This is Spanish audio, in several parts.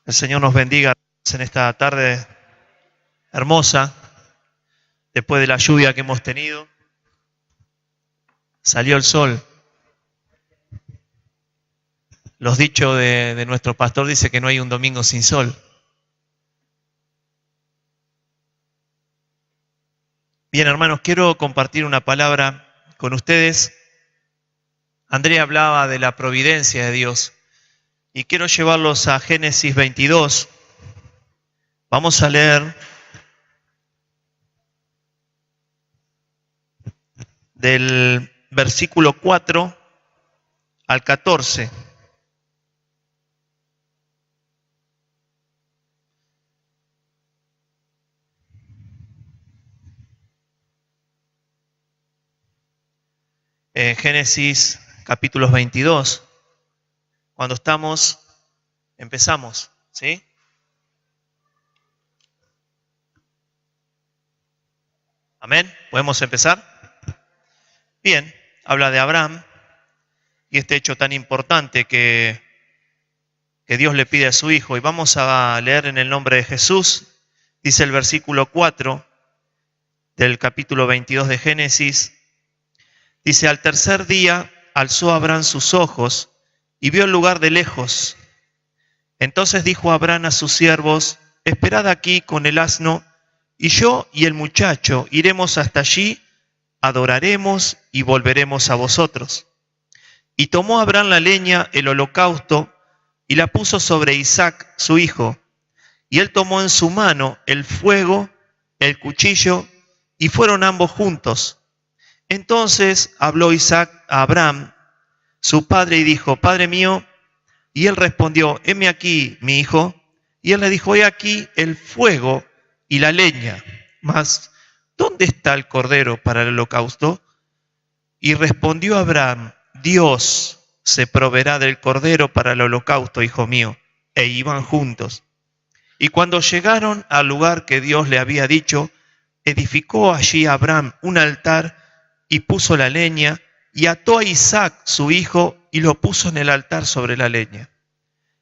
El Señor nos bendiga en esta tarde hermosa, después de la lluvia que hemos tenido. Salió el sol. Los dichos de nuestro pastor dice que no hay un domingo sin sol. Bien, hermanos, quiero compartir una palabra con ustedes. Andrea hablaba de la providencia de Dios y quiero llevarlos a Génesis 22. Vamos a leer del versículo 4 al 14. En Génesis capítulo 22, cuando empezamos, ¿sí? Amén, ¿podemos empezar? Bien, habla de Abraham y este hecho tan importante que Dios le pide a su hijo. Y vamos a leer en el nombre de Jesús. Dice el versículo 4 del capítulo 22 de Génesis. Dice, al tercer día alzó Abraham sus ojos y vio el lugar de lejos. Entonces dijo Abraham a sus siervos, esperad aquí con el asno, y yo y el muchacho iremos hasta allí, adoraremos y volveremos a vosotros. Y tomó Abraham la leña, el holocausto, y la puso sobre Isaac, su hijo. Y él tomó en su mano el fuego, el cuchillo, y fueron ambos juntos. Entonces habló Isaac a Abraham, su padre, y dijo, Padre mío. Y él respondió, heme aquí, mi hijo. Y él le dijo, he aquí el fuego y la leña. Mas, ¿dónde está el cordero para el holocausto? Y respondió Abraham, Dios se proveerá del cordero para el holocausto, hijo mío. E iban juntos. Y cuando llegaron al lugar que Dios le había dicho, edificó allí Abraham un altar y puso la leña, y ató a Isaac, su hijo, y lo puso en el altar sobre la leña.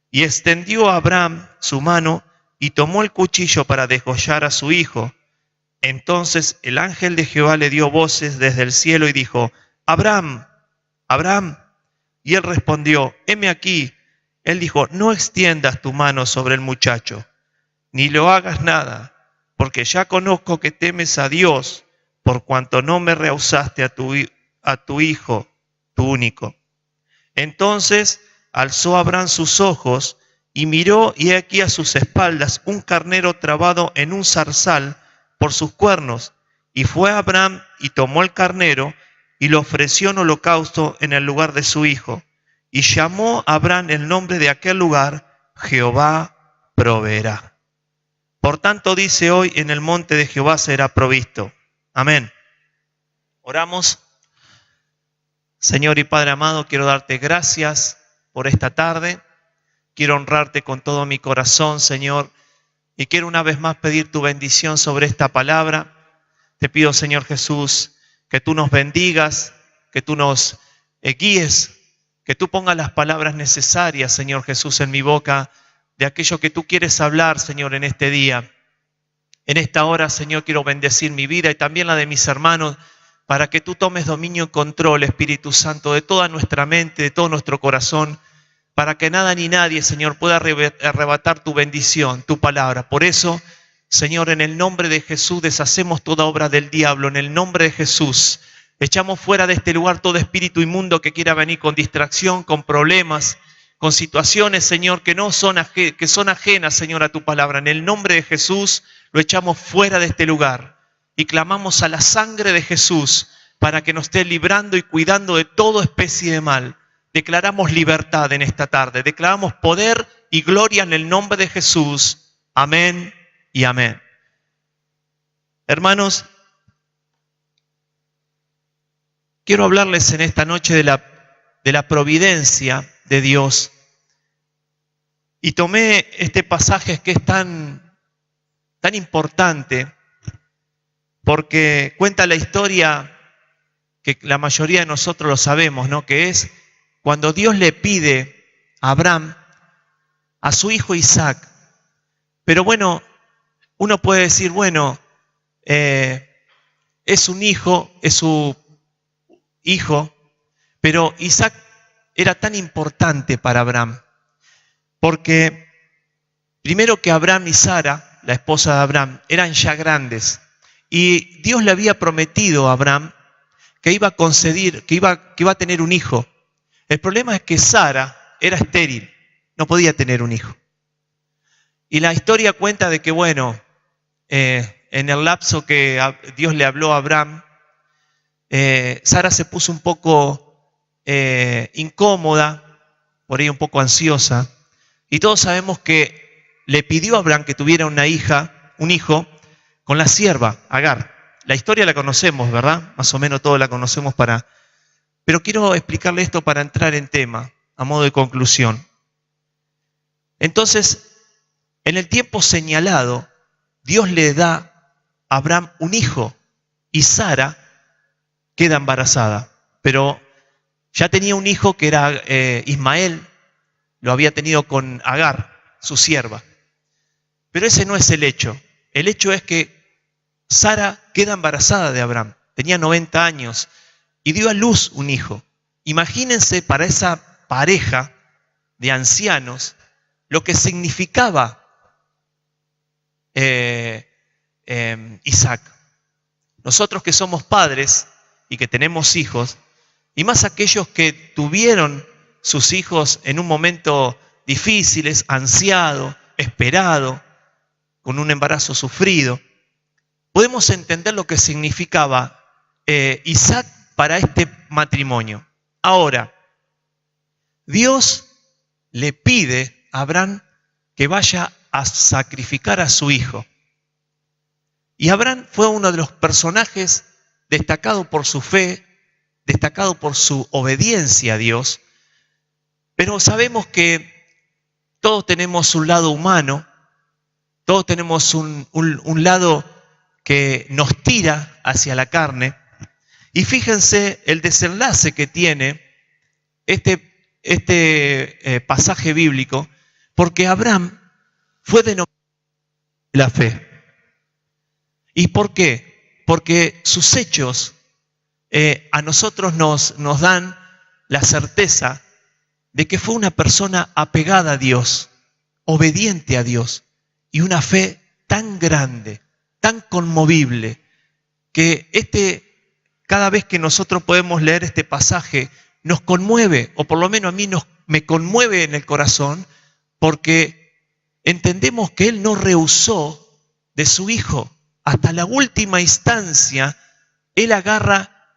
Y extendió a Abraham su mano, y tomó el cuchillo para degollar a su hijo. Entonces el ángel de Jehová le dio voces desde el cielo y dijo, Abraham, Abraham. Y él respondió, heme aquí. Él dijo, no extiendas tu mano sobre el muchacho, ni lo hagas nada, porque ya conozco que temes a Dios, por cuanto no me rehusaste a tu hijo, tu único. Entonces alzó Abraham sus ojos y miró, y he aquí a sus espaldas un carnero trabado en un zarzal por sus cuernos. Y fue Abraham y tomó el carnero y lo ofreció en holocausto en el lugar de su hijo. Y llamó Abraham el nombre de aquel lugar, Jehová proveerá. Por tanto dice hoy, en el monte de Jehová será provisto. Amén. Oramos. Señor y Padre amado, quiero darte gracias por esta tarde. Quiero honrarte con todo mi corazón, Señor. Y quiero una vez más pedir tu bendición sobre esta palabra. Te pido, Señor Jesús, que tú nos bendigas, que tú nos guíes, que tú pongas las palabras necesarias, Señor Jesús, en mi boca, de aquello que tú quieres hablar, Señor, en este día. En esta hora, Señor, quiero bendecir mi vida y también la de mis hermanos, para que tú tomes dominio y control, Espíritu Santo, de toda nuestra mente, de todo nuestro corazón, para que nada ni nadie, Señor, pueda arrebatar tu bendición, tu palabra. Por eso, Señor, en el nombre de Jesús, deshacemos toda obra del diablo. En el nombre de Jesús, echamos fuera de este lugar todo espíritu inmundo que quiera venir con distracción, con problemas, con situaciones, Señor, que son ajenas, Señor, a tu palabra. En el nombre de Jesús, lo echamos fuera de este lugar y clamamos a la sangre de Jesús para que nos esté librando y cuidando de toda especie de mal. Declaramos libertad en esta tarde, declaramos poder y gloria en el nombre de Jesús. Amén y amén. Hermanos, quiero hablarles en esta noche de la providencia de Dios. Y tomé este pasaje que es tan importante, porque cuenta la historia que la mayoría de nosotros lo sabemos, ¿no? Que es cuando Dios le pide a Abraham, a su hijo Isaac, Pero bueno, uno puede decir, bueno, es un hijo, es su hijo, pero Isaac era tan importante para Abraham, porque primero que Abraham y Sara, la esposa de Abraham, eran ya grandes, y Dios le había prometido a Abraham que iba a conceder, que iba a tener un hijo. El problema es que Sara era estéril, no podía tener un hijo. Y la historia cuenta de que, bueno, en el lapso que Dios le habló a Abraham, Sara se puso un poco incómoda, por ahí un poco ansiosa, y todos sabemos que le pidió a Abraham que tuviera una hija, un hijo, con la sierva, Agar. La historia la conocemos, ¿verdad? Más o menos todos la conocemos pero quiero explicarle esto para entrar en tema, a modo de conclusión. Entonces, en el tiempo señalado, Dios le da a Abraham un hijo y Sara queda embarazada. Pero ya tenía un hijo que era Ismael, lo había tenido con Agar, su sierva. Pero ese no es el hecho. El hecho es que Sara queda embarazada de Abraham. Tenía 90 años y dio a luz un hijo. Imagínense para esa pareja de ancianos lo que significaba Isaac. Nosotros que somos padres y que tenemos hijos, y más aquellos que tuvieron sus hijos en un momento difícil, ansiado, esperado, con un embarazo sufrido, podemos entender lo que significaba Isaac para este matrimonio. Ahora, Dios le pide a Abraham que vaya a sacrificar a su hijo. Y Abraham fue uno de los personajes destacado por su fe, destacado por su obediencia a Dios, pero sabemos que todos tenemos un lado humano, todos tenemos un lado que nos tira hacia la carne, y fíjense el desenlace que tiene este pasaje bíblico, porque Abraham fue denominado la fe. ¿Y por qué? Porque sus hechos a nosotros nos dan la certeza de que fue una persona apegada a Dios, obediente a Dios, y una fe tan grande, tan conmovible, que cada vez que nosotros podemos leer este pasaje, nos conmueve, o por lo menos a mí me conmueve en el corazón, porque entendemos que Él no rehusó de su hijo. Hasta la última instancia, Él agarra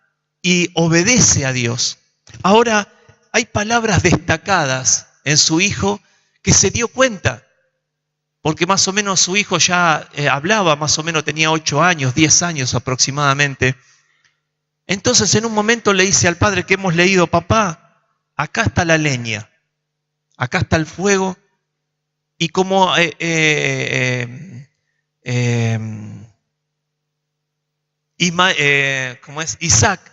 y obedece a Dios. Ahora, hay palabras destacadas en su hijo que se dio cuenta, porque más o menos su hijo ya hablaba, más o menos tenía 8 años, 10 años aproximadamente. Entonces en un momento le dice al padre que hemos leído: papá, acá está la leña, acá está el fuego, y como Isaac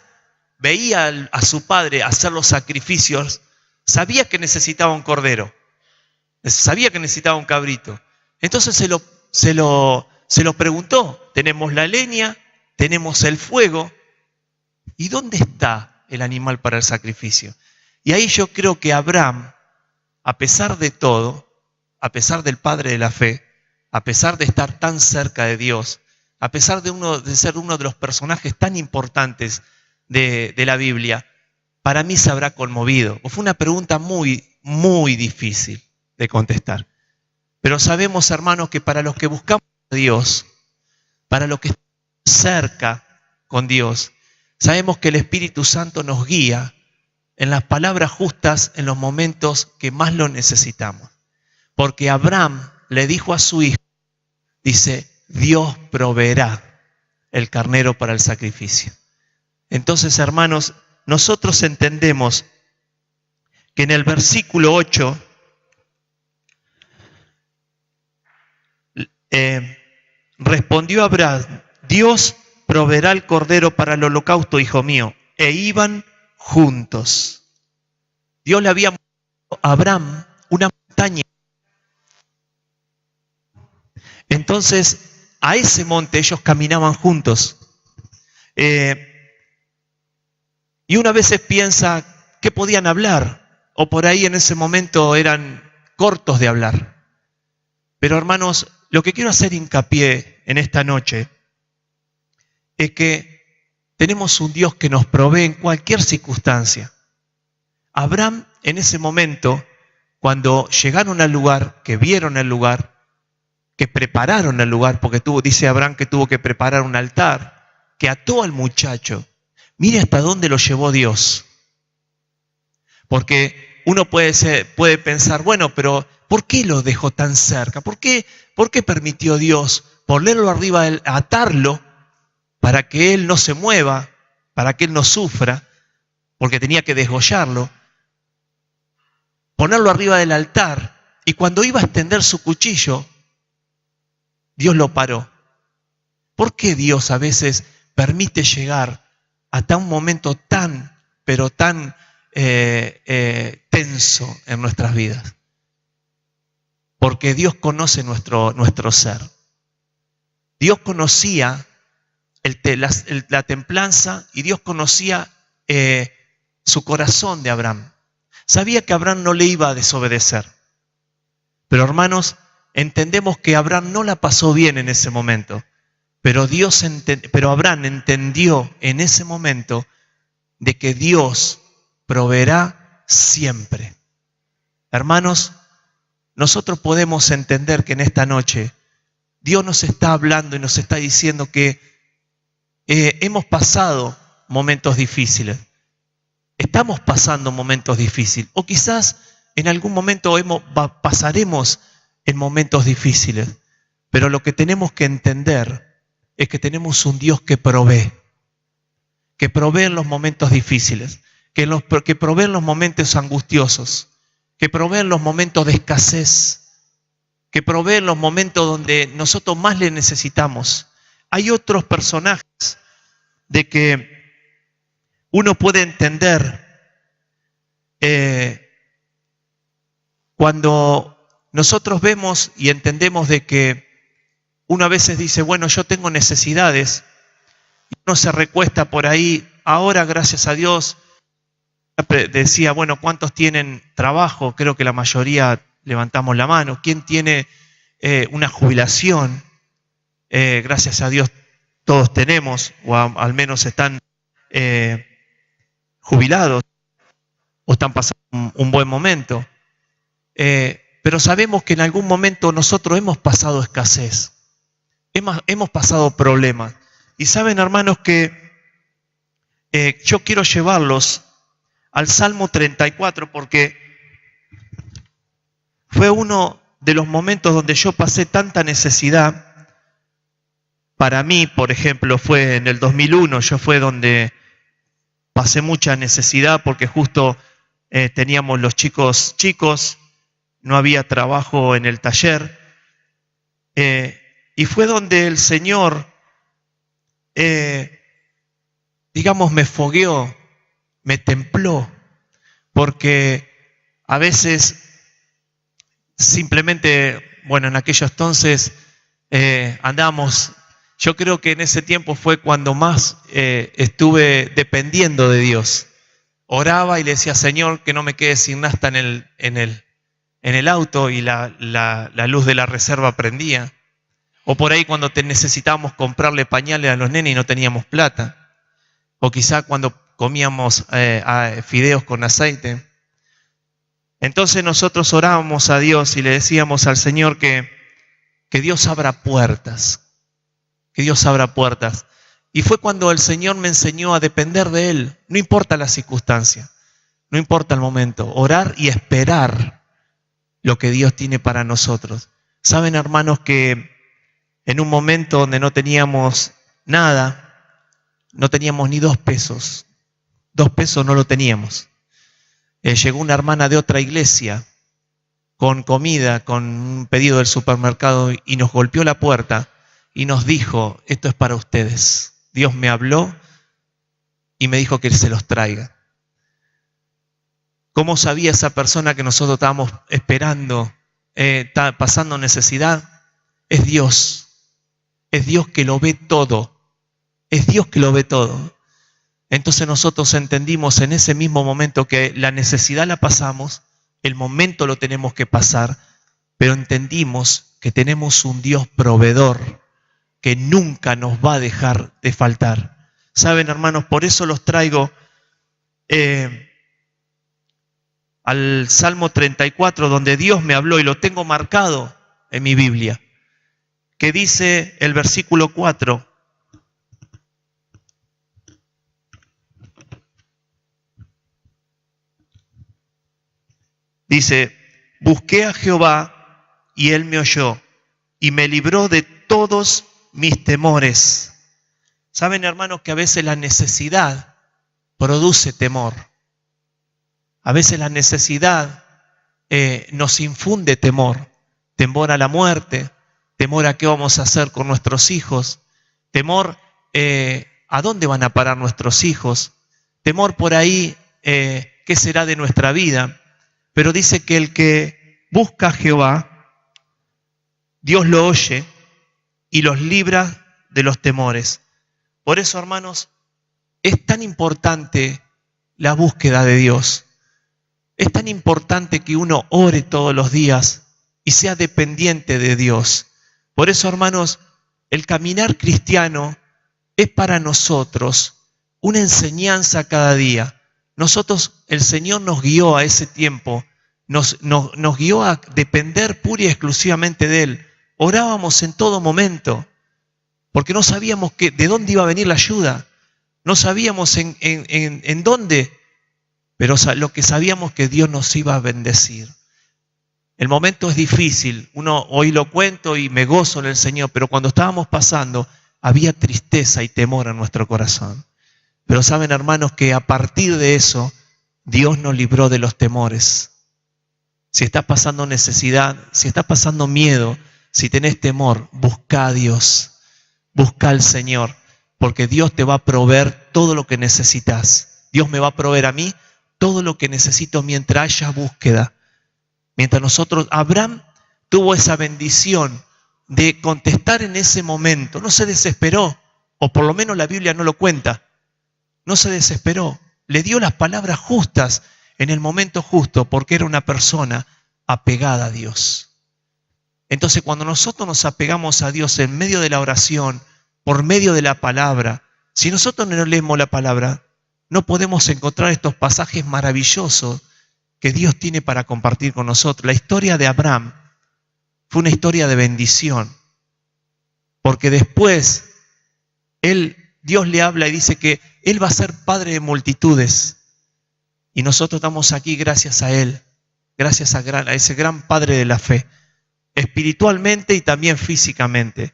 veía a su padre hacer los sacrificios, sabía que necesitaba un cordero, sabía que necesitaba un cabrito. Entonces se lo preguntó: tenemos la leña, tenemos el fuego, ¿y dónde está el animal para el sacrificio? Y ahí yo creo que Abraham, a pesar de todo, a pesar del padre de la fe, a pesar de estar tan cerca de Dios, a pesar de ser uno de los personajes tan importantes de la Biblia, para mí se habrá conmovido. Fue una pregunta muy, muy difícil de contestar. Pero sabemos, hermanos, que para los que buscamos a Dios, para los que estamos cerca con Dios, sabemos que el Espíritu Santo nos guía en las palabras justas en los momentos que más lo necesitamos. Porque Abraham le dijo a su hijo, dice: Dios proveerá el carnero para el sacrificio. Entonces, hermanos, nosotros entendemos que en el versículo 8 respondió Abraham: Dios proveerá el cordero para el holocausto, hijo mío. E iban juntos. Dios le había mostrado a Abraham una montaña. Entonces, a ese monte ellos caminaban juntos. Y una vez piensa que podían hablar, o por ahí en ese momento eran cortos de hablar. Pero hermanos, lo que quiero hacer hincapié en esta noche es que tenemos un Dios que nos provee en cualquier circunstancia. Abraham en ese momento, cuando llegaron al lugar, que vieron el lugar, que prepararon el lugar, porque dice Abraham que tuvo que preparar un altar, que ató al muchacho. Mire hasta dónde lo llevó Dios. Porque uno puede pensar, bueno, pero ¿por qué lo dejó tan cerca? ¿Por qué permitió Dios ponerlo arriba, atarlo, para que él no se mueva, para que él no sufra, porque tenía que desgollarlo? Ponerlo arriba del altar, y cuando iba a extender su cuchillo, Dios lo paró. ¿Por qué Dios a veces permite llegar hasta un momento tan, pero tan tenso en nuestras vidas? Porque Dios conoce nuestro ser. Dios conocía la templanza, y Dios conocía su corazón de Abraham. Sabía que Abraham no le iba a desobedecer. Pero hermanos, entendemos que Abraham no la pasó bien en ese momento. Pero Abraham entendió en ese momento de que Dios proveerá siempre. Hermanos, nosotros podemos entender que en esta noche Dios nos está hablando y nos está diciendo que hemos pasado momentos difíciles. Estamos pasando momentos difíciles. O quizás en algún momento pasaremos en momentos difíciles. Pero lo que tenemos que entender es que tenemos un Dios que provee en los momentos difíciles, que provee en los momentos angustiosos, que provee en los momentos de escasez, que provee en los momentos donde nosotros más le necesitamos. Hay otros personajes de que uno puede entender cuando nosotros vemos y entendemos de que uno a veces dice, bueno, yo tengo necesidades, y uno se recuesta por ahí. Ahora, gracias a Dios, decía, bueno, ¿cuántos tienen trabajo? Creo que la mayoría levantamos la mano. ¿Quién tiene una jubilación? Gracias a Dios todos tenemos, o al menos están jubilados, o están pasando un buen momento. Pero sabemos que en algún momento nosotros hemos pasado escasez. Hemos pasado problemas. Y saben, hermanos, que yo quiero llevarlos al Salmo 34, porque fue uno de los momentos donde yo pasé tanta necesidad. Para mí, por ejemplo, fue en el 2001, yo fue donde pasé mucha necesidad, porque justo teníamos los chicos, no había trabajo en el taller. Y fue donde el Señor, me fogueó, me templó, porque a veces simplemente, en aquellos entonces andábamos, yo creo que en ese tiempo fue cuando más estuve dependiendo de Dios. Oraba y le decía, Señor, que no me quede sin nafta en el auto, y la luz de la reserva prendía. O por ahí cuando necesitábamos comprarle pañales a los nenes y no teníamos plata. O quizá cuando comíamos fideos con aceite. Entonces nosotros orábamos a Dios y le decíamos al Señor que Dios abra puertas. Que Dios abra puertas. Y fue cuando el Señor me enseñó a depender de Él. No importa la circunstancia, no importa el momento. Orar y esperar lo que Dios tiene para nosotros. Saben, hermanos, que en un momento donde no teníamos nada, no teníamos ni 2 pesos. 2 pesos no lo teníamos. Llegó una hermana de otra iglesia con comida, con un pedido del supermercado, y nos golpeó la puerta y nos dijo, esto es para ustedes. Dios me habló y me dijo que se los traiga. ¿Cómo sabía esa persona que nosotros estábamos esperando, pasando necesidad? es Dios. Es Dios que lo ve todo. Es Dios que lo ve todo. Entonces nosotros entendimos en ese mismo momento que la necesidad la pasamos, el momento lo tenemos que pasar, pero entendimos que tenemos un Dios proveedor que nunca nos va a dejar de faltar. Saben, hermanos, por eso los traigo al Salmo 34, donde Dios me habló y lo tengo marcado en mi Biblia, que dice el versículo 4, dice, busqué a Jehová y Él me oyó y me libró de todos mis temores. Saben, hermanos, que a veces la necesidad produce temor. A veces la necesidad nos infunde temor. Temor a la muerte, temor a qué vamos a hacer con nuestros hijos, temor a dónde van a parar nuestros hijos, temor por ahí qué será de nuestra vida. Pero dice que el que busca a Jehová, Dios lo oye y los libra de los temores. Por eso, hermanos, es tan importante la búsqueda de Dios. Es tan importante que uno ore todos los días y sea dependiente de Dios. Por eso, hermanos, el caminar cristiano es para nosotros una enseñanza cada día. Nosotros, el Señor nos guió a ese tiempo, nos guió a depender pura y exclusivamente de Él. Orábamos en todo momento, porque no sabíamos de dónde iba a venir la ayuda, no sabíamos en dónde, pero lo que sabíamos que Dios nos iba a bendecir. El momento es difícil, hoy lo cuento y me gozo en el Señor, pero cuando estábamos pasando había tristeza y temor en nuestro corazón. Pero saben, hermanos, que a partir de eso Dios nos libró de los temores. Si estás pasando necesidad, si estás pasando miedo, si tenés temor, busca a Dios, busca al Señor, porque Dios te va a proveer todo lo que necesitas. Dios me va a proveer a mí todo lo que necesito mientras haya búsqueda. Mientras nosotros, Abraham tuvo esa bendición de contestar en ese momento, no se desesperó, o por lo menos la Biblia no lo cuenta, no se desesperó, le dio las palabras justas en el momento justo, porque era una persona apegada a Dios. Entonces, cuando nosotros nos apegamos a Dios en medio de la oración, por medio de la palabra, si nosotros no leemos la palabra, no podemos encontrar estos pasajes maravillosos que Dios tiene para compartir con nosotros. La historia de Abraham fue una historia de bendición, porque después Dios le habla y dice que Él va a ser padre de multitudes, y nosotros estamos aquí gracias a Él, gracias a ese gran Padre de la fe, espiritualmente y también físicamente.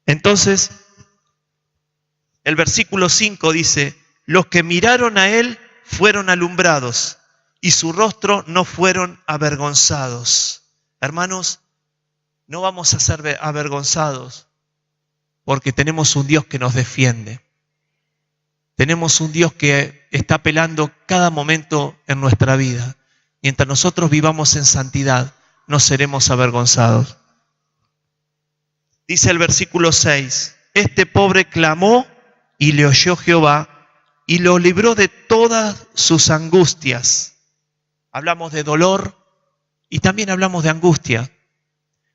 Entonces, el versículo 5 dice, los que miraron a Él fueron alumbrados, y su rostro no fueron avergonzados. Hermanos, no vamos a ser avergonzados, porque tenemos un Dios que nos defiende. Tenemos un Dios que está pelando cada momento en nuestra vida. Mientras nosotros vivamos en santidad, no seremos avergonzados. Dice el versículo 6, este pobre clamó y le oyó Jehová y lo libró de todas sus angustias. Hablamos de dolor y también hablamos de angustia,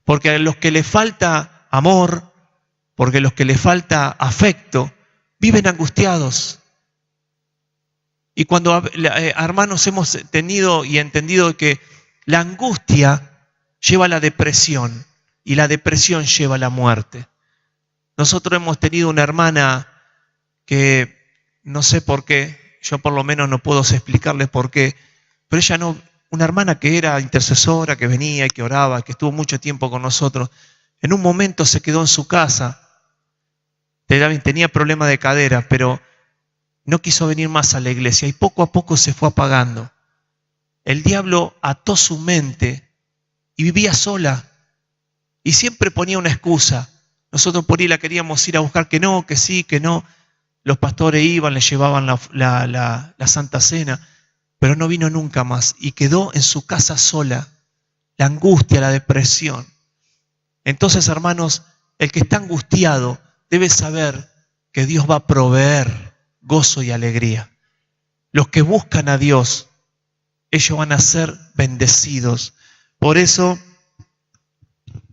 porque a los que les falta amor, porque a los que les falta afecto, viven angustiados. Y cuando, hermanos, hemos tenido y entendido que la angustia lleva a la depresión y la depresión lleva a la muerte. Nosotros hemos tenido una hermana que no sé por qué, yo por lo menos no puedo explicarles por qué, pero ella no, una hermana que era intercesora, que venía y que oraba, que estuvo mucho tiempo con nosotros, en un momento se quedó en su casa, tenía problemas de cadera, pero no quiso venir más a la iglesia y poco a poco se fue apagando. El diablo ató su mente y vivía sola y siempre ponía una excusa. Nosotros por ahí la queríamos ir a buscar, que no, que sí, que no. Los pastores iban, le llevaban la Santa Cena, pero no vino nunca más y quedó en su casa sola. La angustia, la depresión. Entonces, hermanos, el que está angustiado debe saber que Dios va a proveer gozo y alegría. Los que buscan a Dios, ellos van a ser bendecidos. Por eso,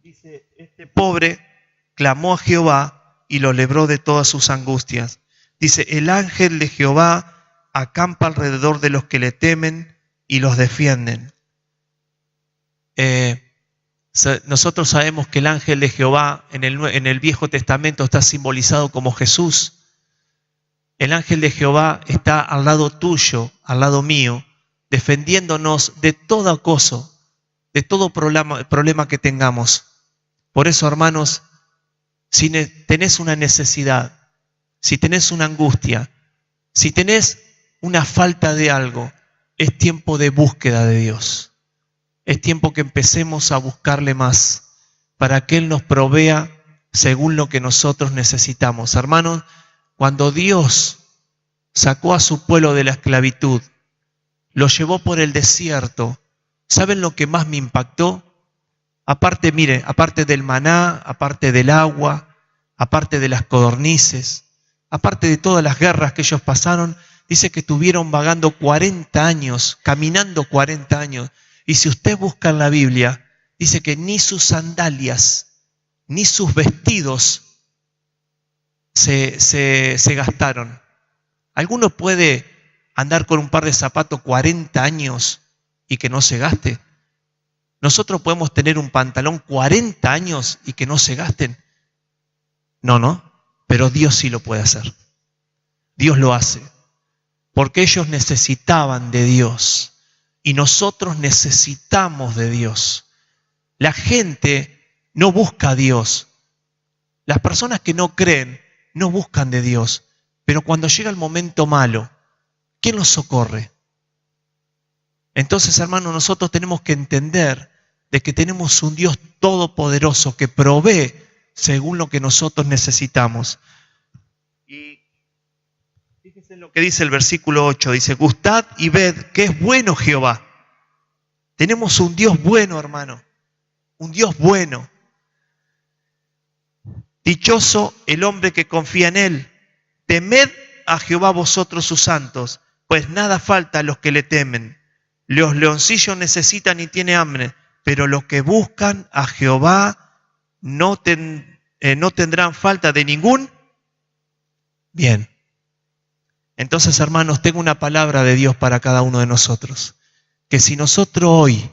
dice, este pobre clamó a Jehová y lo libró de todas sus angustias. Dice, el ángel de Jehová acampa alrededor de los que le temen y los defienden. Nosotros sabemos que el ángel de Jehová en el Viejo Testamento está simbolizado como Jesús. El ángel de Jehová está al lado tuyo, al lado mío, defendiéndonos de todo acoso, de todo problema que tengamos. Por eso, hermanos, si tenés una necesidad, si tenés una angustia, si tenés una falta de algo, es tiempo de búsqueda de Dios. Es tiempo que empecemos a buscarle más para que Él nos provea según lo que nosotros necesitamos. Hermanos, cuando Dios sacó a su pueblo de la esclavitud, lo llevó por el desierto, ¿saben lo que más me impactó? Aparte, mire, aparte del maná, aparte del agua, aparte de las codornices, aparte de todas las guerras que ellos pasaron, dice que estuvieron vagando 40 años, caminando 40 años. Y si usted busca en la Biblia, dice que ni sus sandalias, ni sus vestidos se gastaron. ¿Alguno puede andar con un par de zapatos 40 años y que no se gaste? ¿Nosotros podemos tener un pantalón 40 años y que no se gasten? No, pero Dios sí lo puede hacer. Dios lo hace, porque ellos necesitaban de Dios. Y nosotros necesitamos de Dios. La gente no busca a Dios. Las personas que no creen no buscan de Dios. Pero cuando llega el momento malo, ¿quién los socorre? Entonces, hermanos, nosotros tenemos que entender de que tenemos un Dios todopoderoso que provee según lo que nosotros necesitamos. Y fíjense lo que dice el versículo 8, dice, gustad y ved que es bueno Jehová. Tenemos un Dios bueno, hermano, un Dios bueno. Dichoso el hombre que confía en Él. Temed a Jehová vosotros sus santos, pues nada falta a los que le temen. Los leoncillos necesitan y tienen hambre, pero los que buscan a Jehová no tendrán falta de ningún bien. Entonces, hermanos, tengo una palabra de Dios para cada uno de nosotros. Que si nosotros hoy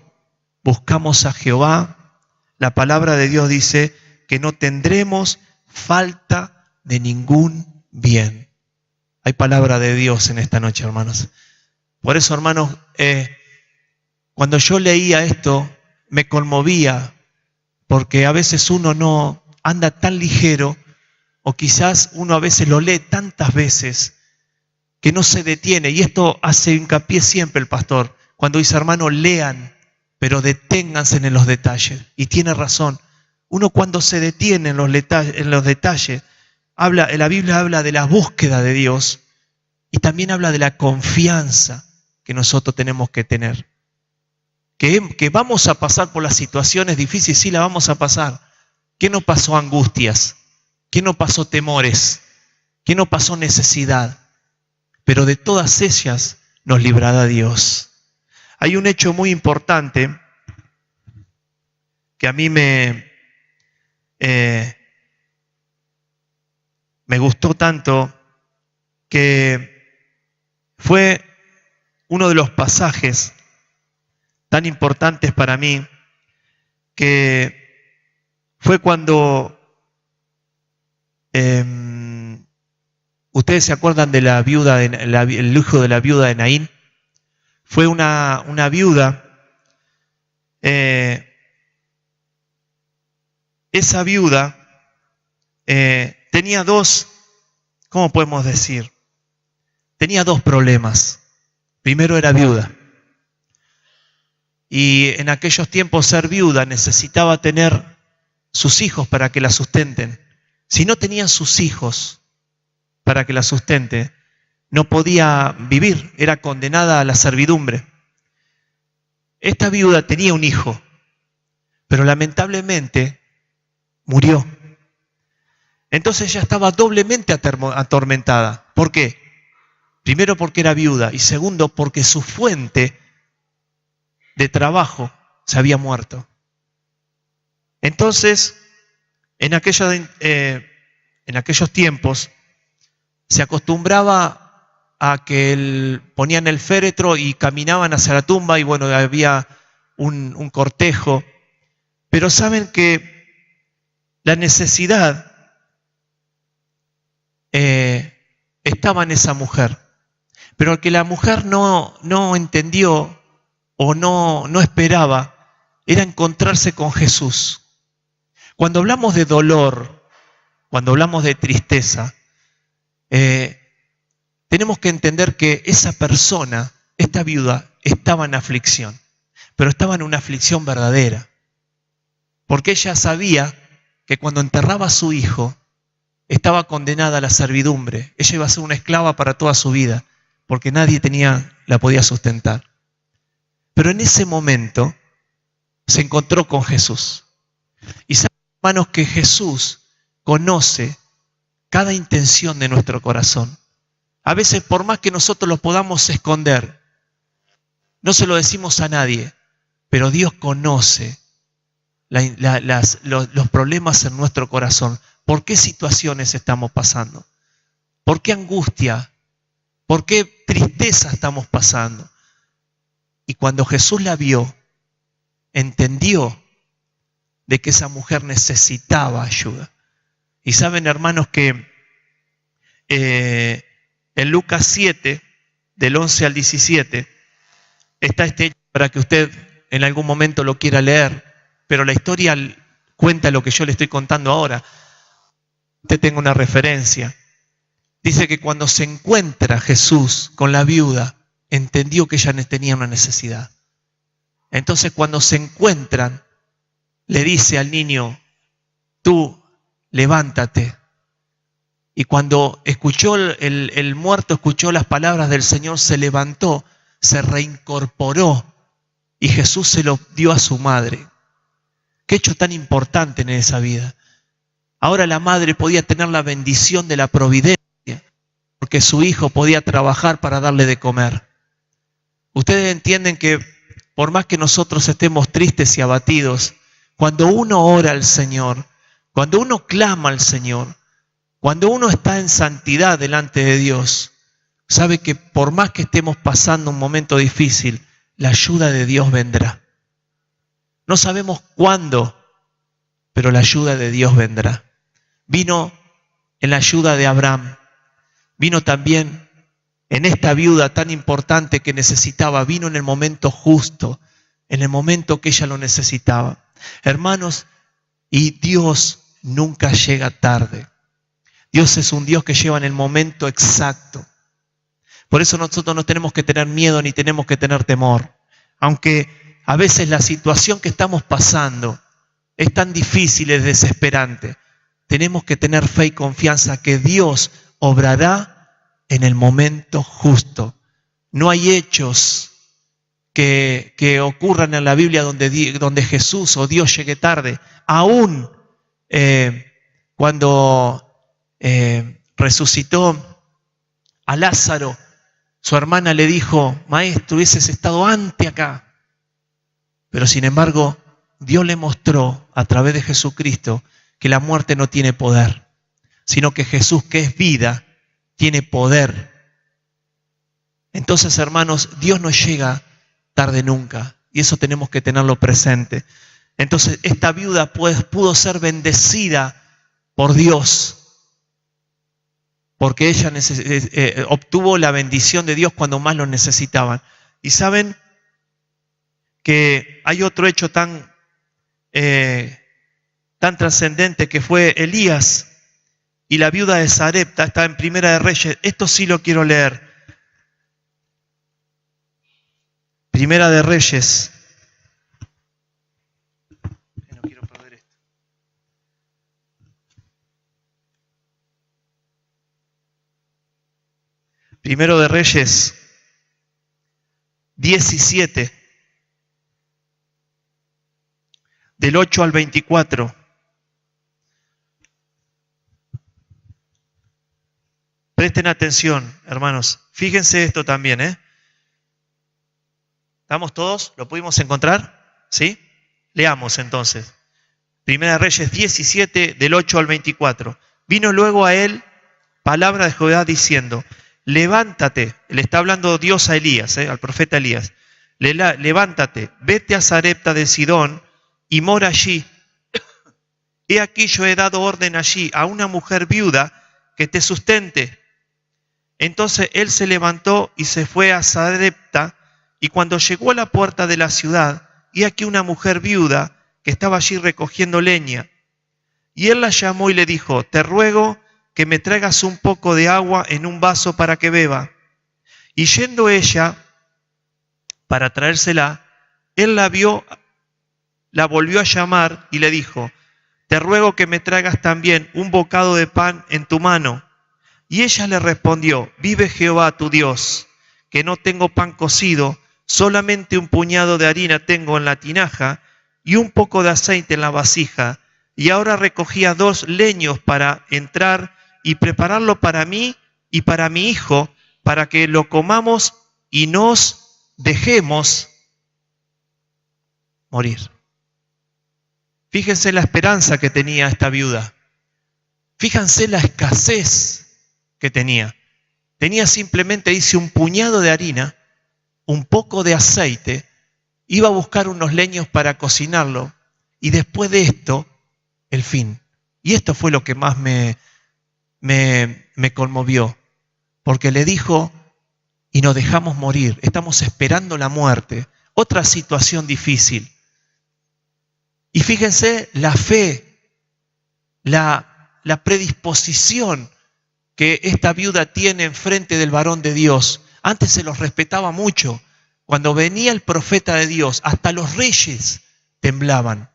buscamos a Jehová, la palabra de Dios dice que no tendremos falta de ningún bien. Hay palabra de Dios en esta noche, hermanos. Por eso, hermanos, cuando yo leía esto, me conmovía, porque a veces uno no anda tan ligero, o quizás uno a veces lo lee tantas veces, que no se detiene. Y esto hace hincapié siempre el pastor, cuando dice, hermano, lean, pero deténganse en los detalles. Y tiene razón. Uno cuando se detiene en los detalles, la Biblia habla de la búsqueda de Dios y también habla de la confianza que nosotros tenemos que tener. Que vamos a pasar por las situaciones difíciles, sí la vamos a pasar. ¿Qué no pasó angustias? ¿Qué no pasó temores? ¿Qué no pasó necesidad? Pero de todas ellas nos librará Dios. Hay un hecho muy importante que a mí me gustó tanto, que fue uno de los pasajes tan importantes para mí, que fue cuando ustedes se acuerdan de la viuda, el hijo de la viuda de Naín. Fue una viuda. Esa viuda tenía ¿cómo podemos decir? Tenía dos problemas. Primero, era viuda. Y en aquellos tiempos ser viuda necesitaba tener sus hijos para que la sustenten. Si no tenían sus hijos para que la sustente, no podía vivir, era condenada a la servidumbre. Esta viuda tenía un hijo, pero lamentablemente murió. Entonces ella estaba doblemente atormentada. ¿Por qué? Primero porque era viuda y segundo porque su fuente de trabajo se había muerto. Entonces, en aquellos tiempos se acostumbraba a que ponían el féretro y caminaban hacia la tumba y bueno, había un cortejo. Pero saben que la necesidad estaba en esa mujer. Pero que la mujer no entendió o no esperaba era encontrarse con Jesús. Cuando hablamos de dolor, cuando hablamos de tristeza, tenemos que entender que esa persona, esta viuda, estaba en aflicción, pero estaba en una aflicción verdadera. Porque ella sabía que cuando enterraba a su hijo, estaba condenada a la servidumbre. Ella iba a ser una esclava para toda su vida, porque nadie la podía sustentar. Pero en ese momento se encontró con Jesús. Y saben, hermanos, que Jesús conoce cada intención de nuestro corazón. A veces, por más que nosotros lo podamos esconder, no se lo decimos a nadie, pero Dios conoce los problemas en nuestro corazón. ¿Por qué situaciones estamos pasando? ¿Por qué angustia? ¿Por qué tristeza estamos pasando? Y cuando Jesús la vio, entendió de que esa mujer necesitaba ayuda. Y saben, hermanos, que en Lucas 7, del 11 al 17, está este hecho para que usted en algún momento lo quiera leer, pero la historia cuenta lo que yo le estoy contando ahora. Usted tenga una referencia. Dice que cuando se encuentra Jesús con la viuda, entendió que ella tenía una necesidad. Entonces cuando se encuentran, le dice al niño, tú levántate. Y cuando escuchó el muerto, escuchó las palabras del Señor, se levantó, se reincorporó y Jesús se lo dio a su madre. Qué hecho tan importante en esa vida. Ahora la madre podía tener la bendición de la providencia porque su hijo podía trabajar para darle de comer. Ustedes entienden que por más que nosotros estemos tristes y abatidos, cuando uno ora al Señor, cuando uno clama al Señor, cuando uno está en santidad delante de Dios, sabe que por más que estemos pasando un momento difícil, la ayuda de Dios vendrá. No sabemos cuándo, pero la ayuda de Dios vendrá. Vino en la ayuda de Abraham, vino también en esta viuda tan importante que necesitaba, vino en el momento justo, en el momento que ella lo necesitaba. Hermanos, y Dios nunca llega tarde. Dios es un Dios que lleva en el momento exacto. Por eso nosotros no tenemos que tener miedo ni tenemos que tener temor. Aunque a veces la situación que estamos pasando es tan difícil, es desesperante, tenemos que tener fe y confianza que Dios obrará en el momento justo. No hay hechos que ocurran en la Biblia donde Jesús o Dios llegue tarde. Aún cuando resucitó a Lázaro, su hermana le dijo, maestro, hubieses estado antes acá. Pero sin embargo, Dios le mostró a través de Jesucristo que la muerte no tiene poder, sino que Jesús, que es vida, tiene poder. Entonces, hermanos, Dios no llega tarde nunca, y eso tenemos que tenerlo presente. Entonces, esta viuda pudo ser bendecida por Dios, porque ella obtuvo la bendición de Dios cuando más lo necesitaban. Y saben que hay otro hecho tan trascendente que fue Elías y la viuda de Sarepta, está en Primera de Reyes. Esto sí lo quiero leer. Primera de Reyes. No quiero perder esto. Primero de Reyes 17, del 8 al 24. Presten atención, hermanos. Fíjense esto también, ¿eh? ¿Estamos todos? ¿Lo pudimos encontrar? ¿Sí? Leamos entonces. Primera Reyes 17, del 8 al 24. Vino luego a él palabra de Jehová diciendo, levántate. Le está hablando Dios a Elías, al profeta Elías. Levántate, vete a Sarepta de Sidón y mora allí. He aquí yo he dado orden allí a una mujer viuda que te sustente. Entonces él se levantó y se fue a Sarepta, y cuando llegó a la puerta de la ciudad, he aquí una mujer viuda que estaba allí recogiendo leña. Y él la llamó y le dijo, te ruego que me traigas un poco de agua en un vaso para que beba. Y yendo ella para traérsela, él la vio, la volvió a llamar y le dijo, te ruego que me traigas también un bocado de pan en tu mano. Y ella le respondió, vive Jehová tu Dios, que no tengo pan cocido, solamente un puñado de harina tengo en la tinaja y un poco de aceite en la vasija. Y ahora recogía 2 leños para entrar y prepararlo para mí y para mi hijo, para que lo comamos y nos dejemos morir. Fíjense la esperanza que tenía esta viuda. Fíjense la escasez que tenía. Tenía simplemente, dice, un puñado de harina, un poco de aceite, iba a buscar unos leños para cocinarlo y después de esto, el fin. Y esto fue lo que más me conmovió, porque le dijo, y nos dejamos morir, estamos esperando la muerte, otra situación difícil. Y fíjense la fe, la predisposición que esta viuda tiene enfrente del varón de Dios. Antes se los respetaba mucho. Cuando venía el profeta de Dios, hasta los reyes temblaban,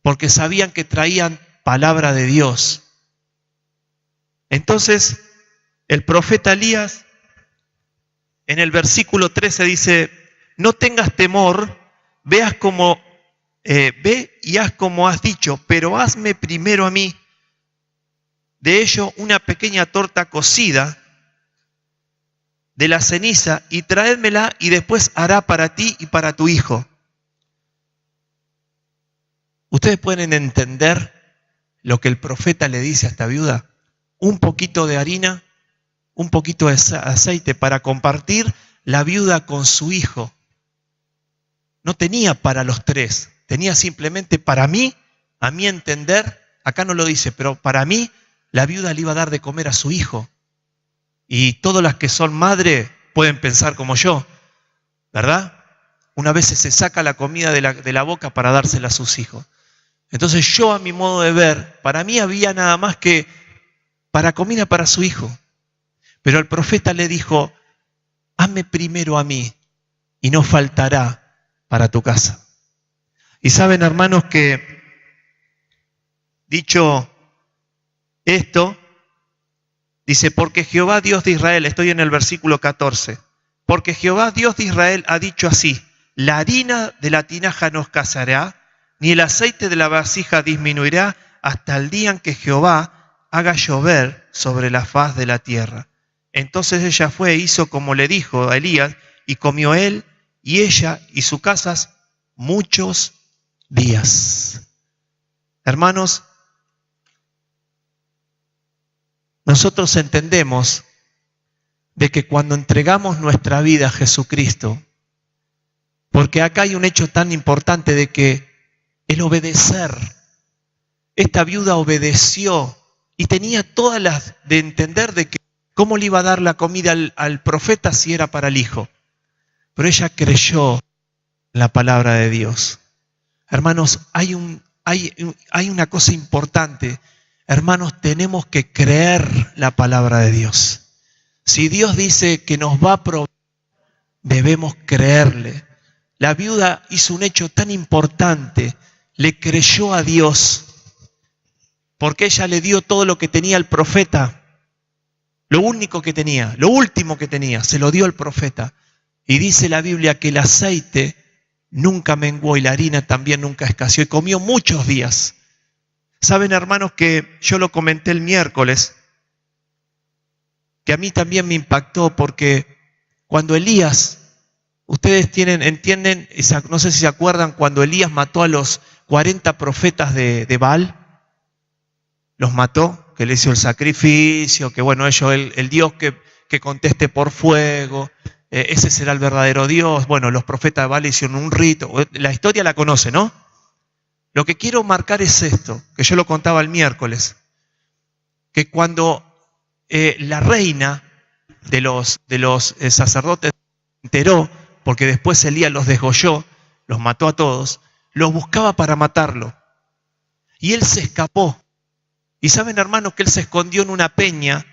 porque sabían que traían palabra de Dios. Entonces, el profeta Elías, en el versículo 13 dice, no tengas temor, ve y haz como has dicho, pero hazme primero a mí de ello una pequeña torta cocida de la ceniza y traédmela y después hará para ti y para tu hijo. ¿Ustedes pueden entender lo que el profeta le dice a esta viuda? Un poquito de harina, un poquito de aceite para compartir la viuda con su hijo. No tenía para los 3, tenía simplemente para mí, a mi entender, acá no lo dice, pero para mí la viuda le iba a dar de comer a su hijo. Y todas las que son madres pueden pensar como yo, ¿verdad? Una vez se saca la comida de la boca para dársela a sus hijos. Entonces yo, a mi modo de ver, para mí había nada más que para comida para su hijo. Pero el profeta le dijo, hazme primero a mí y no faltará para tu casa. Y saben, hermanos, que dicho esto, dice, porque Jehová Dios de Israel, estoy en el versículo 14, porque Jehová Dios de Israel ha dicho así, la harina de la tinaja no escaseará, ni el aceite de la vasija disminuirá hasta el día en que Jehová haga llover sobre la faz de la tierra. Entonces ella fue e hizo como le dijo a Elías, y comió él y ella y sus casas muchos días. Hermanos, nosotros entendemos de que cuando entregamos nuestra vida a Jesucristo, porque acá hay un hecho tan importante de que el obedecer, esta viuda obedeció y tenía todas las de entender de que cómo le iba a dar la comida al profeta si era para el hijo. Pero ella creyó en la palabra de Dios. Hermanos, hay una cosa importante. Hermanos, tenemos que creer la palabra de Dios. Si Dios dice que nos va a proveer, debemos creerle. La viuda hizo un hecho tan importante, le creyó a Dios, porque ella le dio todo lo que tenía el profeta. Lo único que tenía, lo último que tenía, se lo dio al profeta. Y dice la Biblia que el aceite nunca menguó y la harina también nunca escaseó y comió muchos días. Saben, hermanos, que yo lo comenté el miércoles, que a mí también me impactó, porque cuando Elías, ustedes entienden, no sé si se acuerdan, cuando Elías mató a los 40 profetas de Baal, los mató, que le hizo el sacrificio, que bueno, el Dios que conteste por fuego, ese será el verdadero Dios. Bueno, los profetas de Baal hicieron un rito, la historia la conoce, ¿no? Lo que quiero marcar es esto, que yo lo contaba el miércoles, que cuando la reina de los sacerdotes se enteró, porque después Elías los degolló, los mató a todos, los buscaba para matarlo. Y él se escapó. Y saben, hermanos, que él se escondió en una peña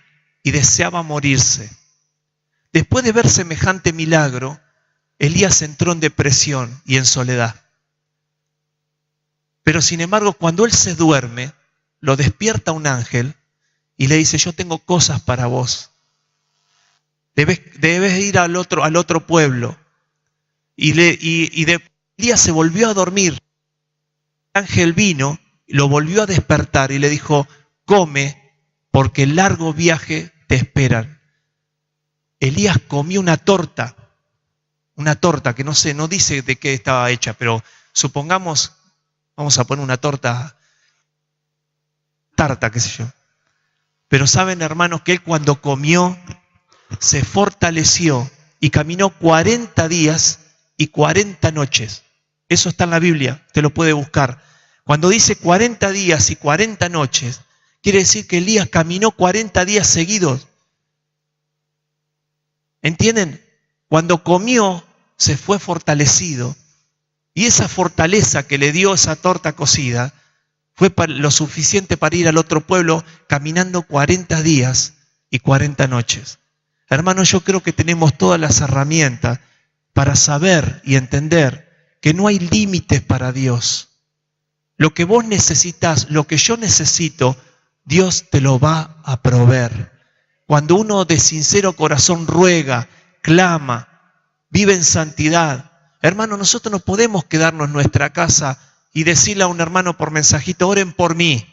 y deseaba morirse. Después de ver semejante milagro, Elías entró en depresión y en soledad. Pero sin embargo, cuando él se duerme, lo despierta un ángel y le dice: yo tengo cosas para vos. Debes ir al otro pueblo. Elías se volvió a dormir. El ángel vino, lo volvió a despertar y le dijo: come, porque el largo viaje te esperan. Elías comió una torta que no dice de qué estaba hecha, pero supongamos, vamos a poner una tarta, qué sé yo. Pero saben, hermanos, que él cuando comió se fortaleció y caminó 40 días y 40 noches. Eso está en la Biblia, usted lo puede buscar. Cuando dice 40 días y 40 noches, quiere decir que Elías caminó 40 días seguidos. ¿Entienden? Cuando comió, se fue fortalecido. Y esa fortaleza que le dio esa torta cocida fue lo suficiente para ir al otro pueblo caminando 40 días y 40 noches. Hermanos, yo creo que tenemos todas las herramientas para saber y entender que no hay límites para Dios. Lo que vos necesitas, lo que yo necesito, Dios te lo va a proveer. Cuando uno de sincero corazón ruega, clama, vive en santidad. Hermano, nosotros no podemos quedarnos en nuestra casa y decirle a un hermano por mensajito: oren por mí,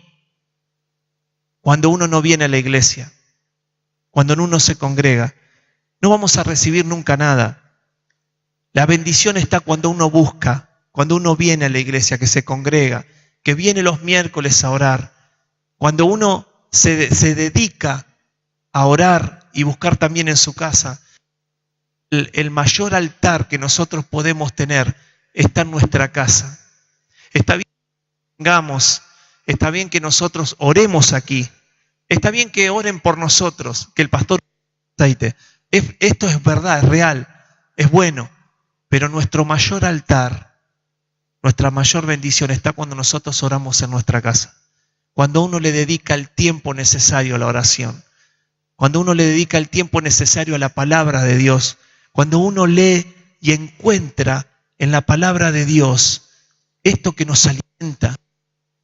cuando uno no viene a la iglesia, cuando uno se congrega. No vamos a recibir nunca nada. La bendición está cuando uno busca, cuando uno viene a la iglesia, que se congrega, que viene los miércoles a orar, cuando uno se dedica a orar y buscar también en su casa. El mayor altar que nosotros podemos tener está en nuestra casa. Está bien que vengamos, está bien que nosotros oremos aquí, está bien que oren por nosotros, que el pastor aceite. Esto es verdad, es real, es bueno, pero nuestro mayor altar, nuestra mayor bendición está cuando nosotros oramos en nuestra casa, cuando uno le dedica el tiempo necesario a la oración, cuando uno le dedica el tiempo necesario a la palabra de Dios, cuando uno lee y encuentra en la palabra de Dios esto que nos alimenta.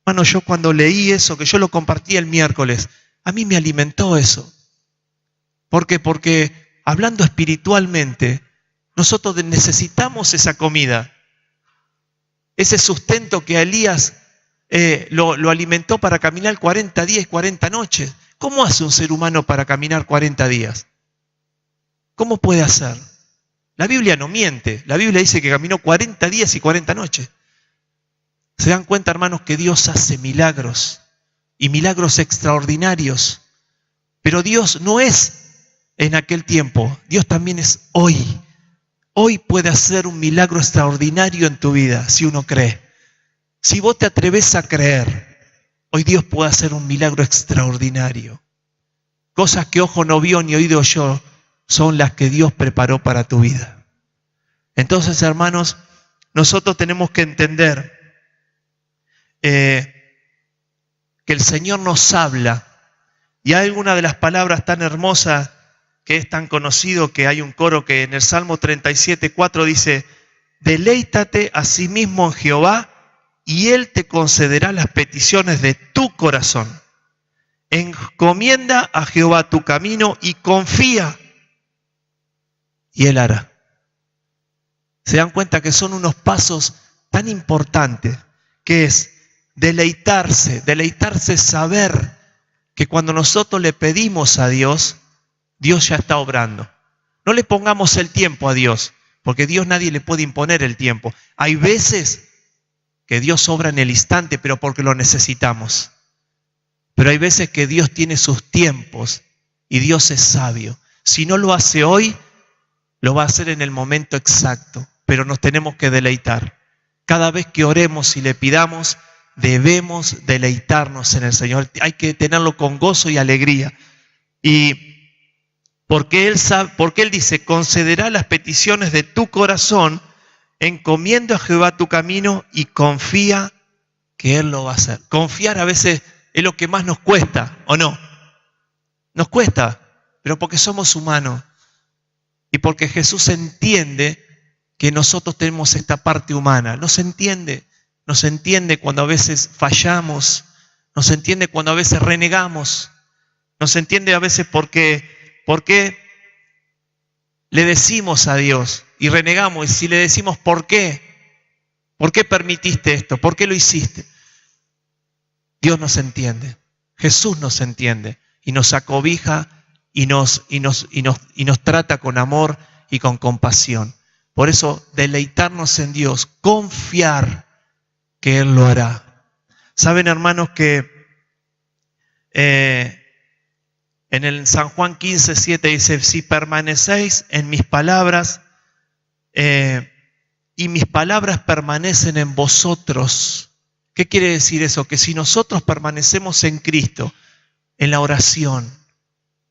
Hermano, yo cuando leí eso, que yo lo compartí el miércoles, a mí me alimentó eso. ¿Por qué? Porque hablando espiritualmente, nosotros necesitamos esa comida, ese sustento que a Elías lo alimentó para caminar 40 días y 40 noches. ¿Cómo hace un ser humano para caminar 40 días? ¿Cómo puede hacer? La Biblia no miente. La Biblia dice que caminó 40 días y 40 noches. ¿Se dan cuenta, hermanos, que Dios hace milagros y milagros extraordinarios? Pero Dios no es en aquel tiempo, Dios también es hoy. Hoy puede hacer un milagro extraordinario en tu vida, si uno cree. Si vos te atreves a creer, hoy Dios puede hacer un milagro extraordinario. Cosas que ojo no vio ni oído oyó son las que Dios preparó para tu vida. Entonces, hermanos, nosotros tenemos que entender que el Señor nos habla. Y hay alguna de las palabras tan hermosas que es tan conocido, que hay un coro que en el Salmo 37:4 dice: deleítate a sí mismo en Jehová y Él te concederá las peticiones de tu corazón. Encomienda a Jehová tu camino y confía, y Él hará. Se dan cuenta que son unos pasos tan importantes, que es deleitarse es saber que cuando nosotros le pedimos a Dios, Dios ya está obrando. No le pongamos el tiempo a Dios, porque Dios nadie le puede imponer el tiempo. Hay veces que Dios obra en el instante, pero porque lo necesitamos. Pero hay veces que Dios tiene sus tiempos y Dios es sabio. Si no lo hace hoy, lo va a hacer en el momento exacto, pero nos tenemos que deleitar. Cada vez que oremos y le pidamos, debemos deleitarnos en el Señor. Hay que tenerlo con gozo y alegría. Y porque Él dice, concederá las peticiones de tu corazón, encomienda a Jehová tu camino y confía que Él lo va a hacer. Confiar a veces es lo que más nos cuesta, ¿o no? Nos cuesta, pero porque somos humanos y porque Jesús entiende que nosotros tenemos esta parte humana. Nos entiende cuando a veces fallamos, nos entiende cuando a veces renegamos, nos entiende a veces porque le decimos a Dios y renegamos. Y si le decimos ¿por qué? ¿Por qué permitiste esto? ¿Por qué lo hiciste? Dios nos entiende, Jesús nos entiende y nos acobija y nos trata con amor y con compasión. Por eso, deleitarnos en Dios, confiar que Él lo hará. Saben, hermanos, que en el San Juan 15:7 dice, si permanecéis en mis palabras y mis palabras permanecen en vosotros. ¿Qué quiere decir eso? Que si nosotros permanecemos en Cristo, en la oración,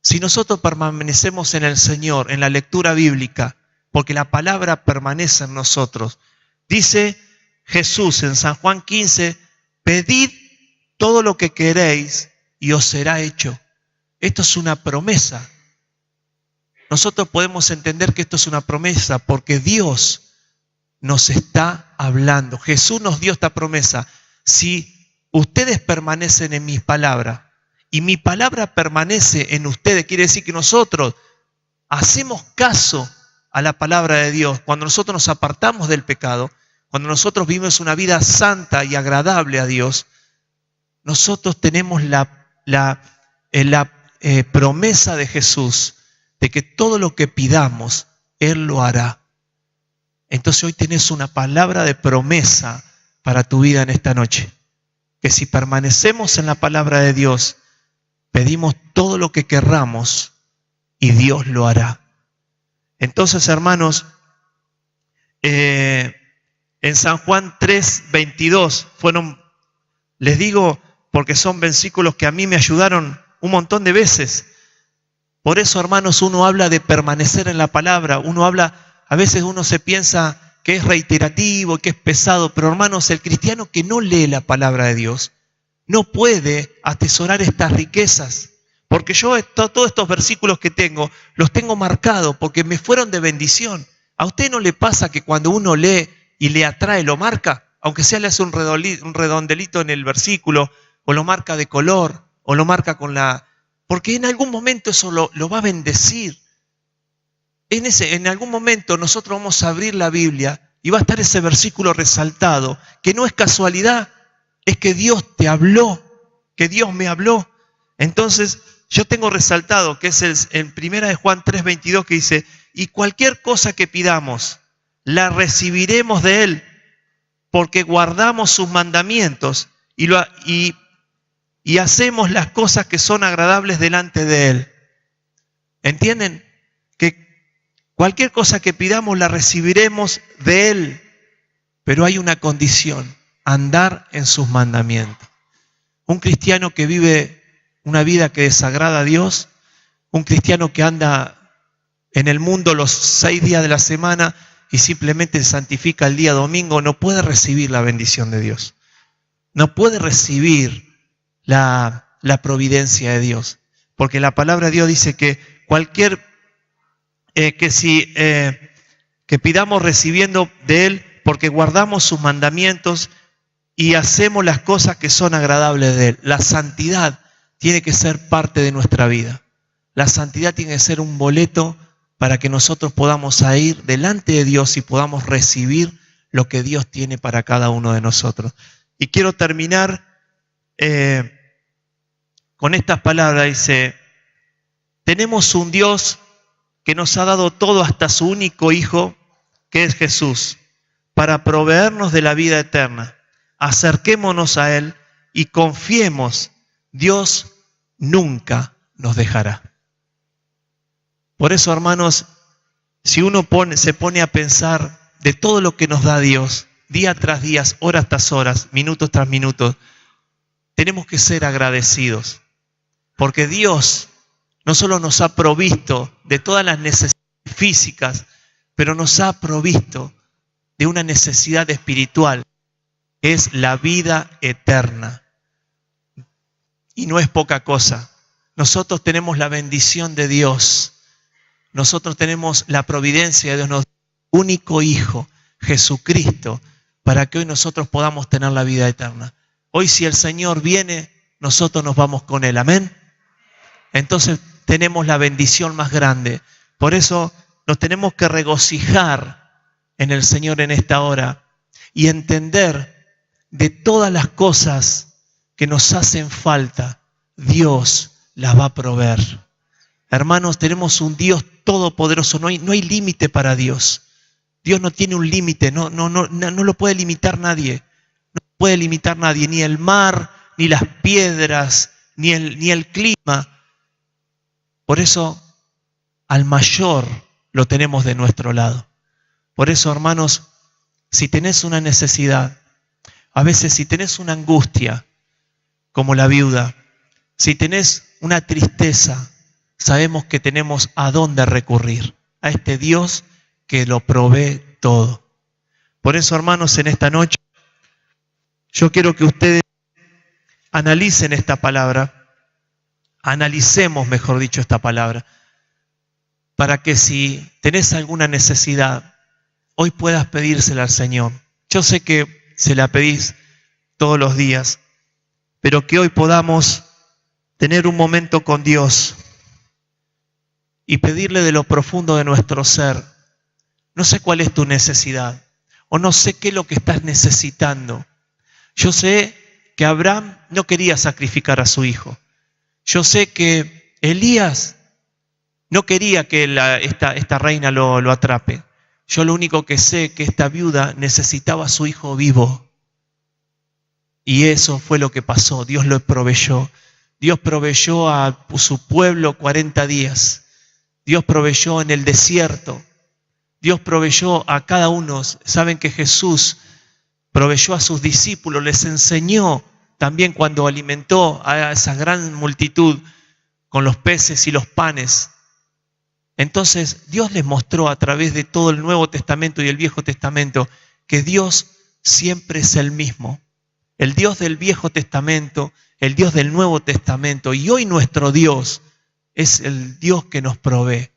si nosotros permanecemos en el Señor, en la lectura bíblica, porque la palabra permanece en nosotros, dice Jesús en San Juan 15, pedid todo lo que queréis y os será hecho. Esto es una promesa. Nosotros podemos entender que esto es una promesa porque Dios nos está hablando. Jesús nos dio esta promesa. Si ustedes permanecen en mis palabras y mi palabra permanece en ustedes, quiere decir que nosotros hacemos caso a la palabra de Dios. Cuando nosotros nos apartamos del pecado, cuando nosotros vivimos una vida santa y agradable a Dios, nosotros tenemos la promesa de Jesús de que todo lo que pidamos, Él lo hará. Entonces hoy tenés una palabra de promesa para tu vida en esta noche. Que si permanecemos en la palabra de Dios, pedimos todo lo que querramos y Dios lo hará. Entonces, hermanos, en San Juan 3:22 les digo porque son versículos que a mí me ayudaron un montón de veces. Por eso, hermanos, uno habla de permanecer en la palabra. A veces uno se piensa que es reiterativo, que es pesado, pero hermanos, el cristiano que no lee la palabra de Dios no puede atesorar estas riquezas. Porque yo todos estos versículos que tengo, los tengo marcados porque me fueron de bendición. ¿A usted no le pasa que cuando uno lee y le atrae, lo marca? Aunque sea le hace un redondelito en el versículo, o lo marca de color, o lo marca porque en algún momento eso lo va a bendecir. En algún momento nosotros vamos a abrir la Biblia y va a estar ese versículo resaltado, que no es casualidad, es que Dios te habló, que Dios me habló. Entonces, yo tengo resaltado que es en 1 Juan 3:22 que dice, y cualquier cosa que pidamos, la recibiremos de Él, porque guardamos sus mandamientos y hacemos las cosas que son agradables delante de Él. ¿Entienden? Que cualquier cosa que pidamos la recibiremos de Él, pero hay una condición, andar en sus mandamientos. Un cristiano que vive una vida que desagrada a Dios, un cristiano que anda en el mundo los 6 días de la semana y simplemente santifica el día domingo, no puede recibir la bendición de Dios. No puede recibir la providencia de Dios. Porque la palabra de Dios dice que que pidamos recibiendo de Él, porque guardamos sus mandamientos y hacemos las cosas que son agradables de Él. La santidad tiene que ser parte de nuestra vida. La santidad tiene que ser un boleto para que nosotros podamos ir delante de Dios y podamos recibir lo que Dios tiene para cada uno de nosotros. Y quiero terminar con estas palabras. Dice, Tenemos un Dios que nos ha dado todo hasta su único Hijo, que es Jesús, para proveernos de la vida eterna. Acerquémonos a Él y confiemos, Dios nunca nos dejará. Por eso, hermanos, si uno se pone a pensar de todo lo que nos da Dios, día tras día, horas tras horas, minutos tras minutos, tenemos que ser agradecidos, porque Dios no solo nos ha provisto de todas las necesidades físicas, pero nos ha provisto de una necesidad espiritual, que es la vida eterna. Y no es poca cosa. Nosotros tenemos la bendición de Dios. Nosotros tenemos la providencia de Dios, nuestro único Hijo, Jesucristo, para que hoy nosotros podamos tener la vida eterna. Hoy, si el Señor viene, nosotros nos vamos con Él. Amén. Entonces tenemos la bendición más grande. Por eso nos tenemos que regocijar en el Señor en esta hora y entender de todas las cosas que nos hacen falta, Dios las va a proveer. Hermanos, tenemos un Dios todopoderoso, no hay límite para Dios. Dios no tiene un límite, no lo puede limitar nadie. No puede limitar nadie, ni el mar, ni las piedras, ni el clima. Por eso, al mayor lo tenemos de nuestro lado. Por eso, hermanos, si tenés una necesidad, a veces si tenés una angustia, como la viuda, si tenés una tristeza, sabemos que tenemos a dónde recurrir, a este Dios que lo provee todo. Por eso, hermanos, en esta noche, yo quiero que ustedes analicen esta palabra, analicemos, mejor dicho, esta palabra, para que si tenés alguna necesidad, hoy puedas pedírsela al Señor. Yo sé que se la pedís todos los días, pero que hoy podamos tener un momento con Dios y pedirle de lo profundo de nuestro ser. No sé cuál es tu necesidad, o no sé qué es lo que estás necesitando. Yo sé que Abraham no quería sacrificar a su hijo. Yo sé que Elías no quería que esta reina lo atrape. Yo lo único que sé es que esta viuda necesitaba a su hijo vivo. Y eso fue lo que pasó. Dios lo proveyó. Dios proveyó a su pueblo 40 días. Dios proveyó en el desierto. Dios proveyó a cada uno. Saben que Jesús proveyó a sus discípulos, les enseñó también cuando alimentó a esa gran multitud con los peces y los panes. Entonces Dios les mostró a través de todo el Nuevo Testamento y el Viejo Testamento que Dios siempre es el mismo. El Dios del Viejo Testamento, el Dios del Nuevo Testamento, y hoy nuestro Dios es el Dios que nos provee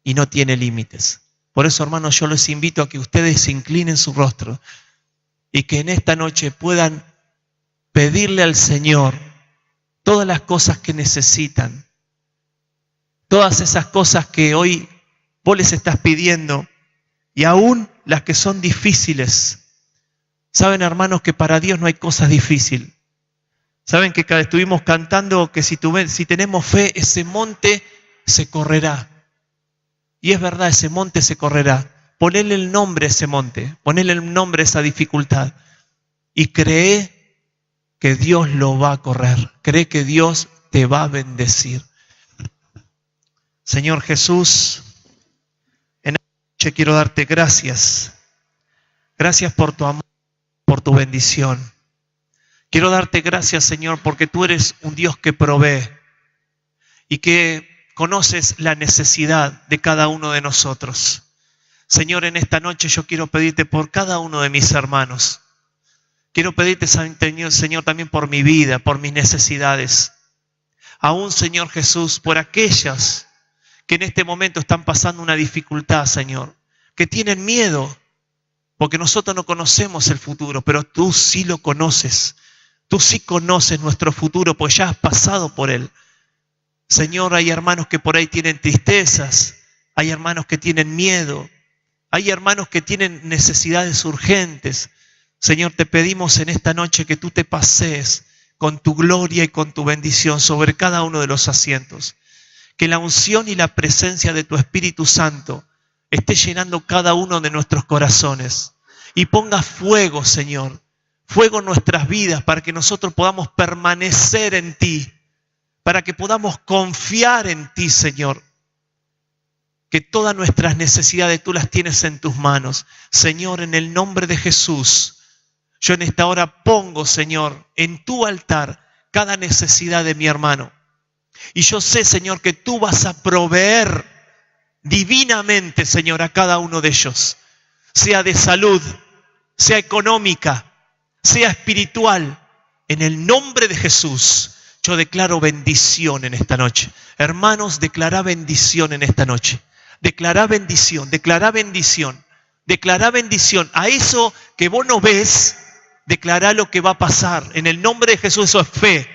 y no tiene límites. Por eso, hermanos, yo les invito a que ustedes se inclinen su rostro y que en esta noche puedan pedirle al Señor todas las cosas que necesitan, todas esas cosas que hoy vos les estás pidiendo y aún las que son difíciles. Saben, hermanos, que para Dios no hay cosas difíciles. Saben que estuvimos cantando que si tenemos fe, ese monte se correrá. Y es verdad, ese monte se correrá. Ponele el nombre a ese monte, ponele el nombre a esa dificultad y cree que Dios lo va a correr. Cree que Dios te va a bendecir. Señor Jesús, en esta noche quiero darte gracias. Gracias por tu amor, por tu bendición. Quiero darte gracias, Señor, porque tú eres un Dios que provee y que conoces la necesidad de cada uno de nosotros. Señor, en esta noche yo quiero pedirte por cada uno de mis hermanos. Quiero pedirte, Señor, también por mi vida, por mis necesidades. Aún, Señor Jesús, por aquellas que en este momento están pasando una dificultad, Señor, que tienen miedo, porque nosotros no conocemos el futuro, pero tú sí lo conoces. Tú sí conoces nuestro futuro, pues ya has pasado por él. Señor, hay hermanos que por ahí tienen tristezas, hay hermanos que tienen miedo, hay hermanos que tienen necesidades urgentes. Señor, te pedimos en esta noche que tú te pasees con tu gloria y con tu bendición sobre cada uno de los asientos. Que la unción y la presencia de tu Espíritu Santo esté llenando cada uno de nuestros corazones. Y ponga fuego, Señor, fuego en nuestras vidas para que nosotros podamos permanecer en ti, para que podamos confiar en ti, Señor. Que todas nuestras necesidades tú las tienes en tus manos. Señor, en el nombre de Jesús, yo en esta hora pongo, Señor, en tu altar cada necesidad de mi hermano. Y yo sé, Señor, que tú vas a proveer divinamente, Señor, a cada uno de ellos. Sea de salud, sea económica, sea espiritual. En el nombre de Jesús, yo declaro bendición en esta noche. Hermanos, declara bendición en esta noche. Declara bendición, declara bendición, declara bendición. A eso que vos no ves, declara lo que va a pasar. En el nombre de Jesús, eso es fe.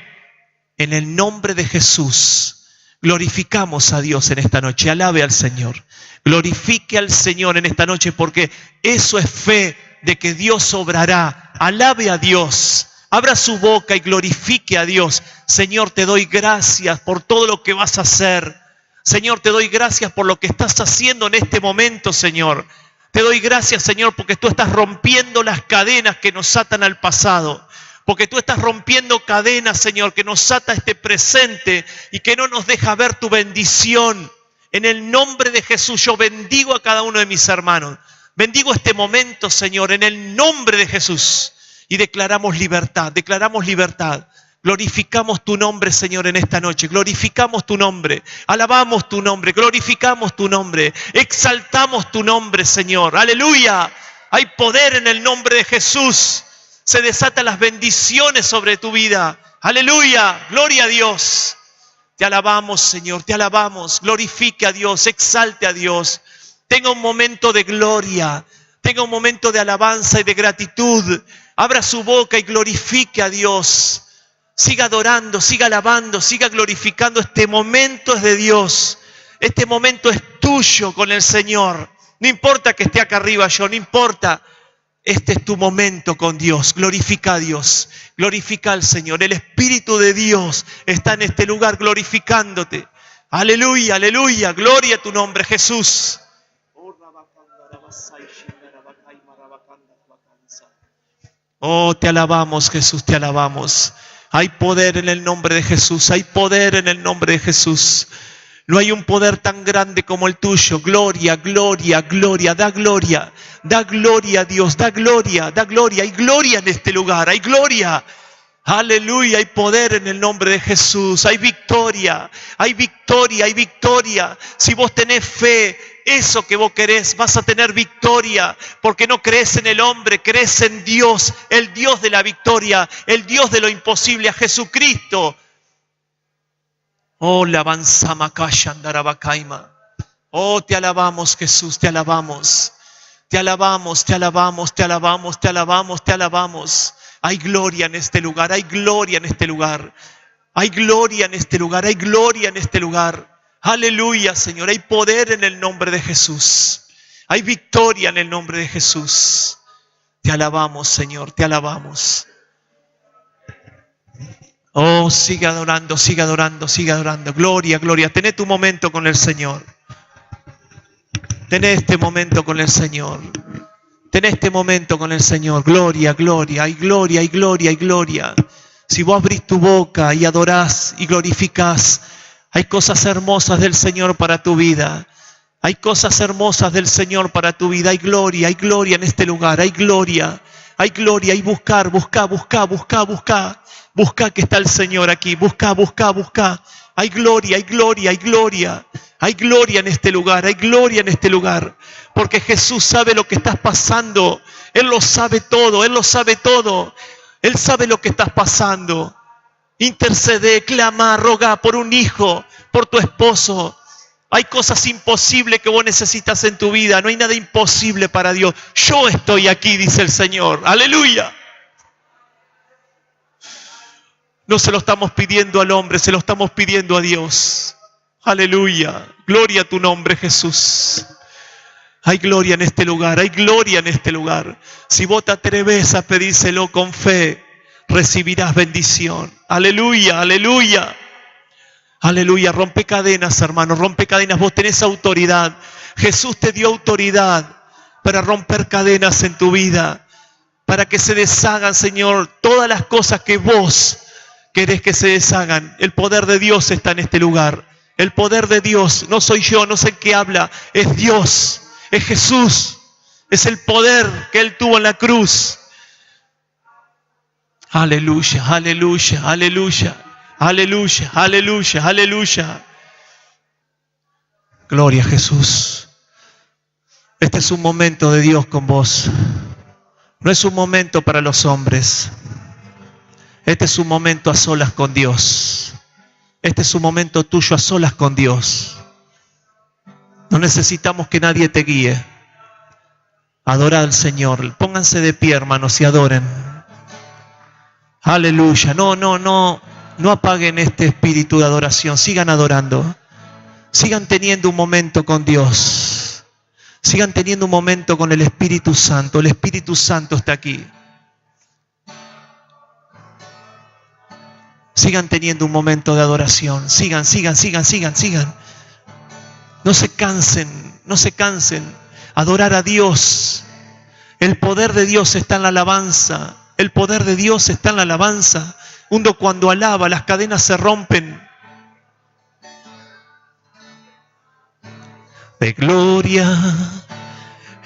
En el nombre de Jesús, glorificamos a Dios en esta noche. Alabe al Señor. Glorifique al Señor en esta noche porque eso es fe de que Dios obrará. Alabe a Dios. Abra su boca y glorifique a Dios. Señor, te doy gracias por todo lo que vas a hacer. Señor, te doy gracias por lo que estás haciendo en este momento, Señor. Te doy gracias, Señor, porque tú estás rompiendo las cadenas que nos atan al pasado. Porque tú estás rompiendo cadenas, Señor, que nos ata a este presente y que no nos deja ver tu bendición. En el nombre de Jesús, yo bendigo a cada uno de mis hermanos. Bendigo este momento, Señor, en el nombre de Jesús. Y declaramos libertad, declaramos libertad. Glorificamos tu nombre, Señor, en esta noche. Glorificamos tu nombre. Alabamos tu nombre. Glorificamos tu nombre. Exaltamos tu nombre, Señor. Aleluya. Hay poder en el nombre de Jesús. Se desatan las bendiciones sobre tu vida. Aleluya. Gloria a Dios. Te alabamos, Señor. Te alabamos. Glorifique a Dios. Exalte a Dios. Tenga un momento de gloria. Tenga un momento de alabanza y de gratitud. Abra su boca y glorifique a Dios. Siga adorando, siga alabando, siga glorificando. Este momento es de Dios. Este momento es tuyo con el Señor. No importa que esté acá arriba yo, no importa. Este es tu momento con Dios. Glorifica a Dios. Glorifica al Señor. El Espíritu de Dios está en este lugar glorificándote. Aleluya, aleluya. Gloria a tu nombre, Jesús. Oh, te alabamos, Jesús, te alabamos. Hay poder en el nombre de Jesús. Hay poder en el nombre de Jesús. No hay un poder tan grande como el tuyo. Gloria, gloria, gloria. Da gloria. Da gloria a Dios. Da gloria, da gloria. Hay gloria en este lugar. Hay gloria. Aleluya. Hay poder en el nombre de Jesús. Hay victoria. Hay victoria. Hay victoria. Si vos tenés fe, eso que vos querés, vas a tener victoria, porque no crees en el hombre, crees en Dios, el Dios de la victoria, el Dios de lo imposible, a Jesucristo. Oh, la avanzama andarabacaima. Oh, te alabamos, Jesús, te alabamos. Te alabamos, te alabamos, te alabamos, te alabamos, te alabamos. Hay gloria en este lugar, hay gloria en este lugar. Hay gloria en este lugar, hay gloria en este lugar. Aleluya, Señor. Hay poder en el nombre de Jesús. Hay victoria en el nombre de Jesús. Te alabamos, Señor. Te alabamos. Oh, sigue adorando, sigue adorando, sigue adorando. Gloria, gloria. Tené tu momento con el Señor. Tené este momento con el Señor. Tené este momento con el Señor. Gloria, gloria. Hay gloria, hay gloria, hay gloria. Si vos abrís tu boca y adorás y glorificás, hay cosas hermosas del Señor para tu vida. Hay cosas hermosas del Señor para tu vida. Hay gloria en este lugar. Hay gloria. Hay gloria. Hay buscar, busca, busca, busca, busca. Busca que está el Señor aquí. Busca, busca, busca. Hay gloria, hay gloria, hay gloria. Hay gloria en este lugar. Hay gloria en este lugar. Porque Jesús sabe lo que estás pasando. Él lo sabe todo. Él lo sabe todo. Él sabe lo que estás pasando. Intercede, clama, roga por un hijo, por tu esposo. Hay cosas imposibles que vos necesitas en tu vida. No hay nada imposible para Dios. Yo estoy aquí, dice el Señor. Aleluya. No se lo estamos pidiendo al hombre, se lo estamos pidiendo a Dios. Aleluya. Gloria a tu nombre, Jesús. Hay gloria en este lugar, hay gloria en este lugar. Si vos te atreves a pedírselo con fe, recibirás bendición. Aleluya, aleluya. Aleluya, rompe cadenas, hermano, rompe cadenas. Vos tenés autoridad. Jesús te dio autoridad para romper cadenas en tu vida, para que se deshagan, Señor, todas las cosas que vos querés que se deshagan. El poder de Dios está en este lugar. El poder de Dios, no soy yo, no sé qué habla, es Dios, es Jesús, es el poder que Él tuvo en la cruz. Aleluya, aleluya, aleluya, aleluya, aleluya, aleluya. Gloria a Jesús. Este es un momento de Dios con vos. No es un momento para los hombres. Este es un momento a solas con Dios. Este es un momento tuyo a solas con Dios. No necesitamos que nadie te guíe. Adora al Señor. Pónganse de pie, hermanos, y adoren. Aleluya. No apaguen este espíritu de adoración. Sigan adorando. Sigan teniendo un momento con Dios. Sigan teniendo un momento con el Espíritu Santo. El Espíritu Santo está aquí. Sigan teniendo un momento de adoración. Sigan. No se cansen. Adorar a Dios. El poder de Dios está en la alabanza. El poder de Dios está en la alabanza. Uno cuando alaba, las cadenas se rompen. De gloria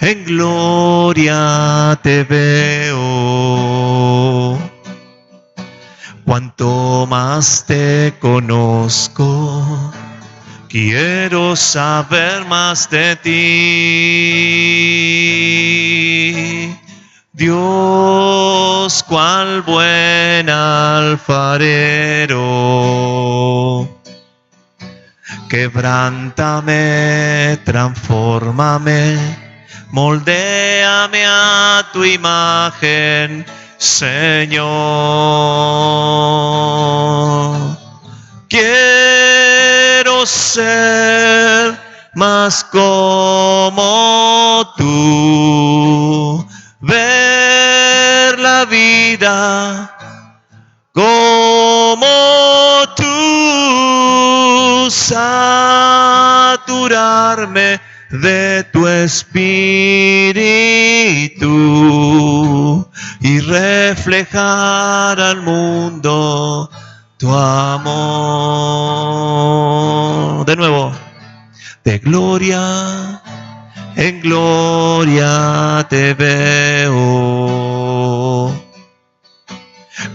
en gloria te veo. Cuanto más te conozco, quiero saber más de ti. Dios, cual buen alfarero, quebrántame, transfórmame, moldéame a tu imagen, Señor. Quiero ser más como tú, ver la vida como tú, saturarme de tu espíritu y reflejar al mundo tu amor. De nuevo. De gloria en gloria te veo.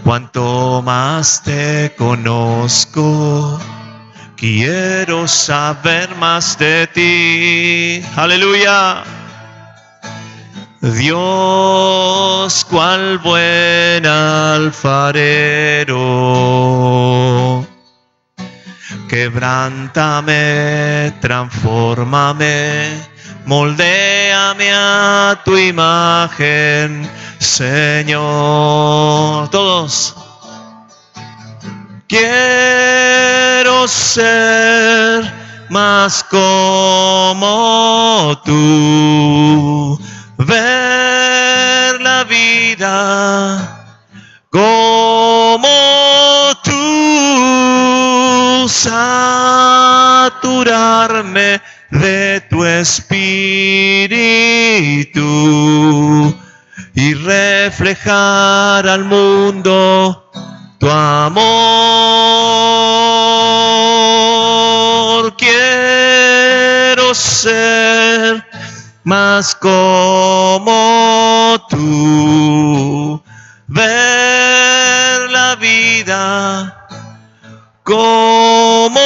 Cuanto más te conozco, quiero saber más de ti. Aleluya. Dios, cual buen alfarero, quebrántame, transfórmame, moldéame a tu imagen, Señor. Todos. Quiero ser más como tú, ver la vida como tú, saturarme de tu espíritu y reflejar al mundo tu amor. Quiero ser más como tú, ver la vida como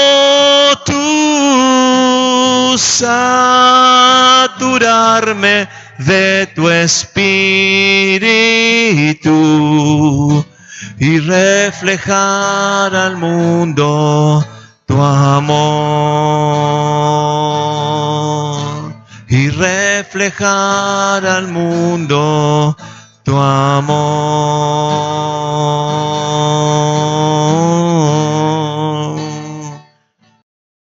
tú, saturarme de tu espíritu y reflejar al mundo tu amor, y reflejar al mundo tu amor.